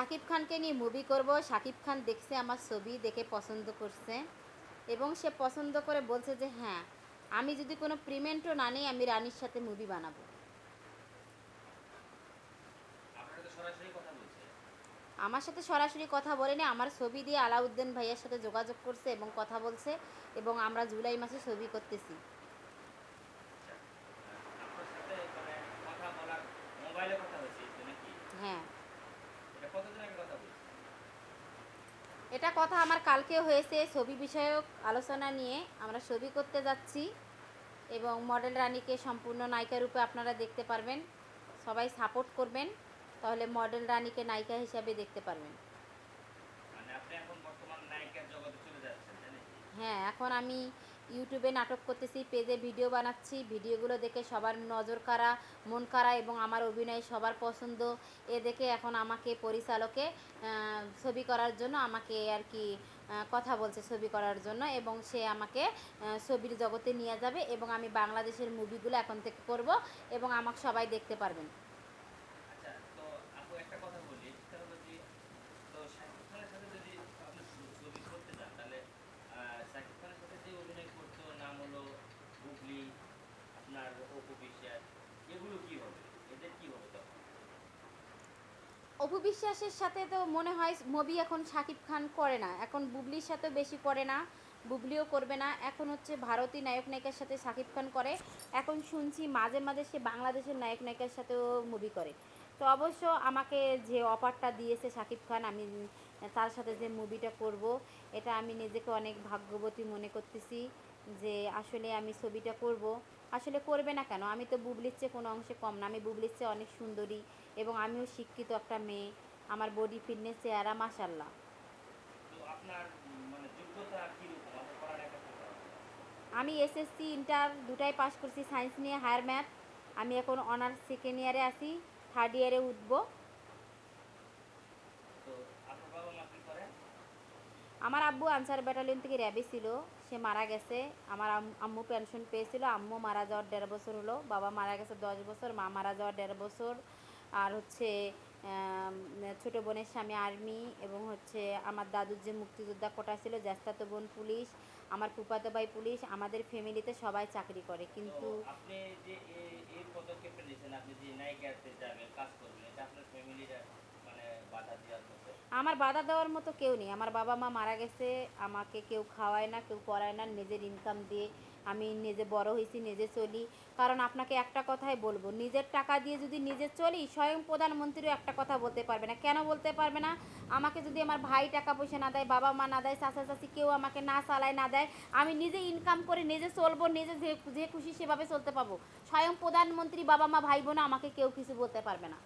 শাকিব খানকে নিয়ে মুভি করব। শাকিব খান দেখছে আমার ছবি, দেখে পছন্দ করছে এবং সে পছন্দ করে বলছে যে হ্যাঁ, আমি যদি কোনো পেমেন্টও না নিই আমি রানীর সাথে মুভি বানাবো। আমার সাথে সরাসরি কথা বলেনি, আমার ছবি দিয়ে আলাউদ্দিন ভাইয়ের সাথে যোগাযোগ করছে এবং কথা বলছে এবং আমরা জুলাই মাসে ছবি করতেছি। হ্যাঁ, এটা কথা আমার কালকে হয়েছে ছবি বিষয়ক আলোচনা নিয়ে। আমরা ছবি করতে যাচ্ছি এবং মডেল রানীকে সম্পূর্ণ নায়িকা রূপে আপনারা দেখতে পারবেন। সবাই সাপোর্ট করবেন, তাহলে মডেল রানীকে নায়িকা হিসাবে দেখতে পারবেন। হ্যাঁ, এখন আমি ইউটিউবে নাটক করতেছি, পেজে ভিডিও বানাচ্ছি। ভিডিওগুলো দেখে সবার নজর কাড়া, মন কাড়া এবং আমার অভিনয় সবার পছন্দ। এ দেখে এখন আমাকে পরিচালকে ছবি করার জন্য আমাকে আর কি কথা বলছে ছবি করার জন্য, এবং সে আমাকে ছবির জগতে নিয়ে যাবে এবং আমি বাংলাদেশের মুভিগুলো এখন থেকে করব এবং আমাকে সবাই দেখতে পারবেন। অপু বিশ্বাসের সাথে তো মনে হয় মুভি এখন শাকিব খান করে না, এখন বুবলির সাথে বেশি করে না, বুবলিও করবে না। এখন হচ্ছে ভারতীয় নায়ক নায়িকার সাথে শাকিব খান করে। এখন শুনছি মাঝে মাঝে সে বাংলাদেশের নায়ক নায়িকার সাথেও মুভি করে। তো অবশ্য আমাকে যে অফারটা দিয়েছে শাকিব খান, আমি তার সাথে যে মুভিটা করব, এটা আমি নিজেকে অনেক ভাগ্যবতী মনে করতেছি যে আসলে আমি ছবিটা করব। আসলে করবে না কেন, আমি তো বুবলির চেয়ে কোনো অংশে কম না, আমি বুবলির চেয়ে অনেক সুন্দরী এবং আমিও শিক্ষিত একটা মেয়ে। আমার বডি ফিটনেস চেহারা মাশাল্লাহ। আমি এসএসসি ইন্টার দুটাই পাস করছি, সায়েন্স নিয়ে হায়ার ম্যাথ। আমি এখন অনার্স সেকেন্ড ইয়ারে আছি, থার্ড ইয়ারে উঠবো। আমার আব্বু আনসার ব্যাটালিয়ন থেকে র্যাবে ছিল, সে মারা গেছে। আমার আম্মু পেনশন পেয়েছিল। আম্মু মারা যাওয়ার 1.5 বছর হলো, বাবা মারা গেছে 10 বছর, মা মারা যাওয়ার 1.5 বছর। আর হচ্ছে ছোটো বোনের স্বামী আর্মি, এবং হচ্ছে আমার দাদুর যে মুক্তিযোদ্ধা কোটা ছিল, জ্যাষ্ঠাতো বোন পুলিশ, আমার ফুফাতো ভাই পুলিশ। আমাদের ফ্যামিলিতে সবাই চাকরি করে, কিন্তু আপনি যে এই পদক্ষেপটা নিয়েছেন, আপনি যে নায়িকাতে যাবেন, কাজ করবেন, এটা আপনার ফ্যামিলির মানে বাধা দেওয়ার মতো? আমার বাধা দেওয়ার মতো কেউ নেই। আমার বাবা মা মারা গেছে, আমাকে কেউ খাওয়ায় না, কেউ করায় না। নিজের ইনকাম দিয়ে আমি নিজে বড় হয়েছি, নিজে চলি। কারণ আপনাকে একটা কথাই বলবো, নিজের টাকা দিয়ে যদি নিজে চলি, স্বয়ং প্রধানমন্ত্রীও একটা কথা বলতে পারবে না। কেন বলতে পারবে না? আমাকে যদি আমার ভাই টাকা পয়সা না দেয়, বাবা মা না দেয়, চাচা চাচি কেউ আমাকে না চালায় না দেয়, আমি নিজে ইনকাম করে নিজে চলবো, নিজে যে খুশি সেভাবে চলতে পারবো। স্বয়ং প্রধানমন্ত্রী, বাবা মা, ভাই বোন আমাকে কেউ কিছু বলতে পারবে না।